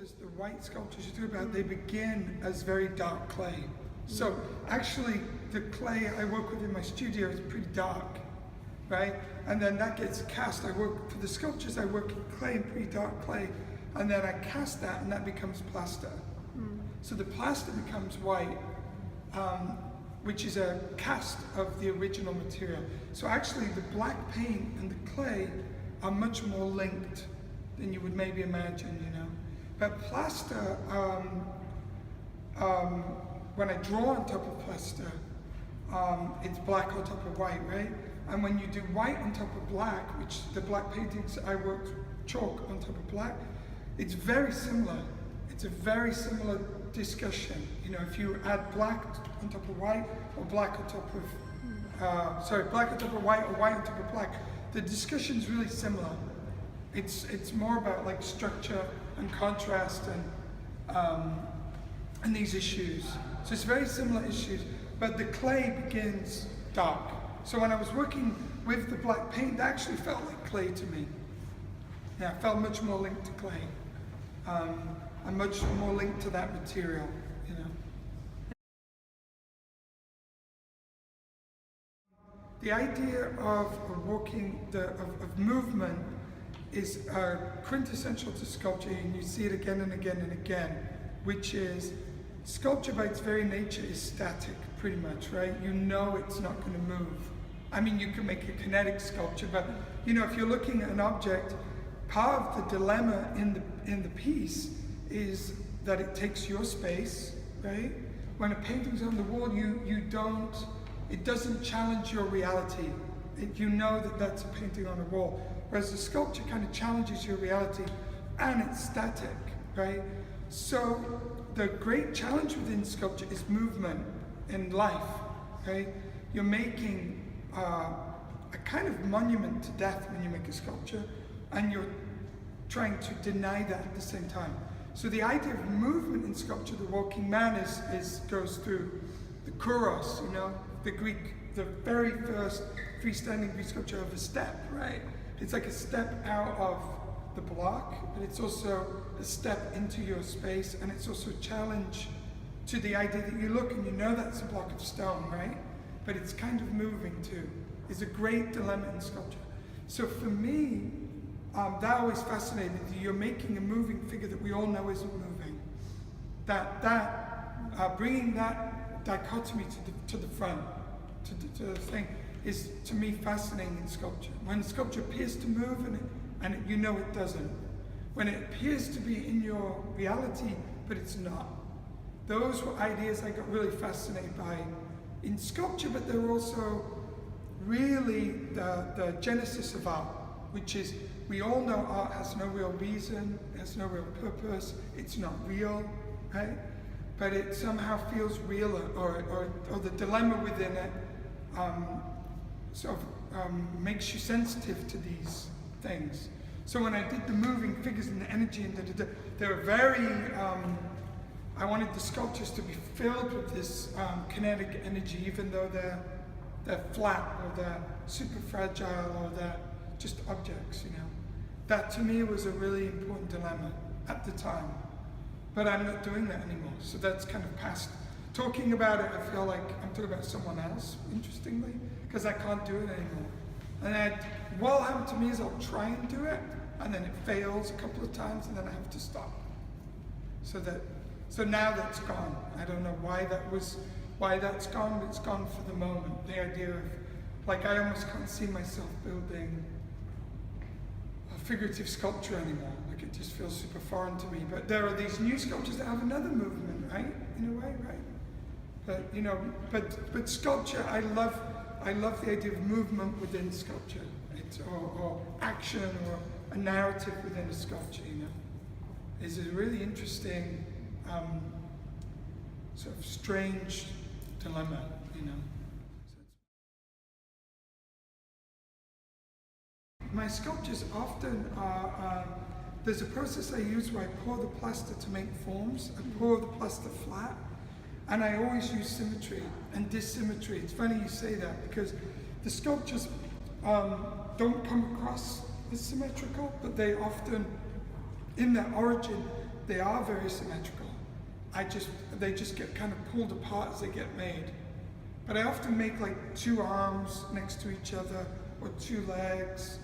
sculptures, the white sculptures you talk about, they begin as very dark clay. So actually the clay I work with in my studio is pretty dark, right? And then that gets cast. I work, for the sculptures I work in clay, in pretty dark clay, and then I cast that and that becomes plaster. So the plaster becomes white, which is a cast of the original material. So actually the black paint and the clay are much more linked than you would maybe imagine, you know. But plaster, when I draw on top of plaster, it's black on top of white, right? And when you do white on top of black, which the black paintings I worked chalk on top of black, it's very similar. It's a very similar discussion. You know, if you add black on top of white, or black on top of, black on top of white, or white on top of black, the discussion's really similar. It's more about like structure and contrast and these issues. So it's very similar issues, but the clay begins dark. So when I was working with the black paint, it actually felt like clay to me. Yeah, it felt much more linked to clay. And much more linked to that material, you know. The idea of walking, of movement is quintessential to sculpture, and you see it again and again and again, which is sculpture by its very nature is static, pretty much, right? You know it's not going to move. I mean, you can make a kinetic sculpture, but you know, if you're looking at an object, part of the dilemma in the piece is that it takes your space, right? When a painting's on the wall, it doesn't challenge your reality. You know that that's a painting on a wall. Whereas the sculpture kind of challenges your reality, and it's static, right? So the great challenge within sculpture is movement in life, right? You're making a kind of monument to death when you make a sculpture, and you're trying to deny that at the same time. So the idea of movement in sculpture, the walking man, goes through the kouros, you know, the very first freestanding Greek sculpture of a step, right? It's like a step out of the block, but it's also a step into your space, and it's also a challenge to the idea that you look and you know that's a block of stone, right? But it's kind of moving too. It's a great dilemma in sculpture. So for me, that always fascinated me. You're making a moving figure that we all know isn't moving. Bringing that dichotomy to the front, to the thing, is to me fascinating in sculpture. When sculpture appears to move and you know it doesn't. When it appears to be in your reality, but it's not. Those were ideas I got really fascinated by in sculpture, but they're also really the genesis of art, which is, we all know art has no real reason, has no real purpose, it's not real, right? But it somehow feels real, or the dilemma within it makes you sensitive to these things. So when I did the moving figures and the energy, and they were very, I wanted the sculptures to be filled with this kinetic energy, even though they're flat, or they're super fragile, or they're just objects, you know. That to me was a really important dilemma at the time. But I'm not doing that anymore, so that's kind of past. Talking about it, I feel like I'm talking about someone else, interestingly, because I can't do it anymore. And what will happen to me is I'll try and do it, and then it fails a couple of times, and then I have to stop. So now that's gone. I don't know why that's gone, but it's gone for the moment. The idea of, like, I almost can't see myself building a figurative sculpture anymore. Like, it just feels super foreign to me. But there are these new sculptures that have another movement, right? In a way, right? But you know, but sculpture, I love the idea of movement within sculpture, or action, or a narrative within a sculpture. You know, is a really interesting, sort of strange dilemma. You know. My sculptures often are, there's a process I use where I pour the plaster to make forms. I pour the plaster flat, and I always use symmetry and dissymmetry. It's funny you say that, because the sculptures don't come across as symmetrical, but they often, in their origin, they are very symmetrical. They just get kind of pulled apart as they get made. But I often make like 2 arms next to each other, or 2 legs,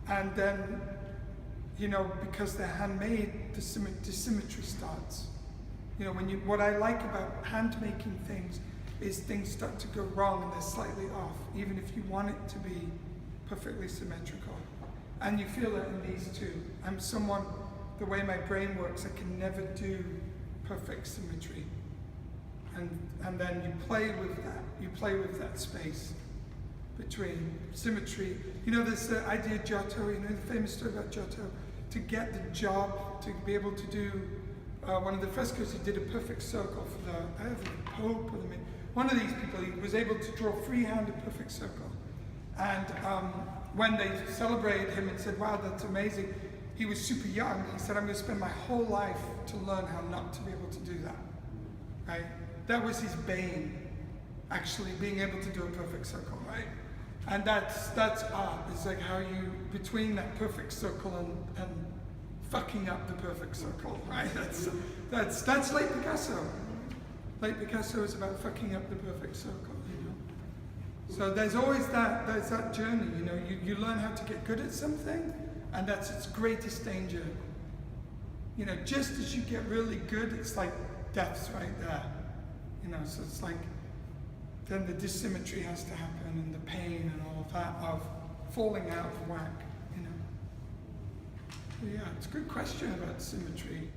and then, you know, because they're handmade, the dissymmetry starts. You know, what I like about hand making things is things start to go wrong and they're slightly off, even if you want it to be perfectly symmetrical. And you feel that in these too. I'm someone, the way my brain works, I can never do perfect symmetry. And then you play with that space between symmetry. You know, there's the idea of Giotto, you know, the famous story about Giotto, to get the job, to be able to do one of the frescoes, he did a perfect circle for the Pope, or one of these people, he was able to draw freehand a perfect circle. And when they celebrated him and said, wow, that's amazing, he was super young. He said, I'm going to spend my whole life to learn how not to be able to do that, right? That was his bane, actually, being able to do a perfect circle, right? And that's art. It's like how you, between that perfect circle and fucking up the perfect circle, right? That's like Picasso. Like Picasso is about fucking up the perfect circle, you know? So there's always there's that journey, you know? You learn how to get good at something, and that's its greatest danger. You know, just as you get really good, it's like death's right there. You know, so it's like, then the dissymmetry has to happen, and the pain and all of that of falling out of whack, you know. But yeah, it's a good question about symmetry.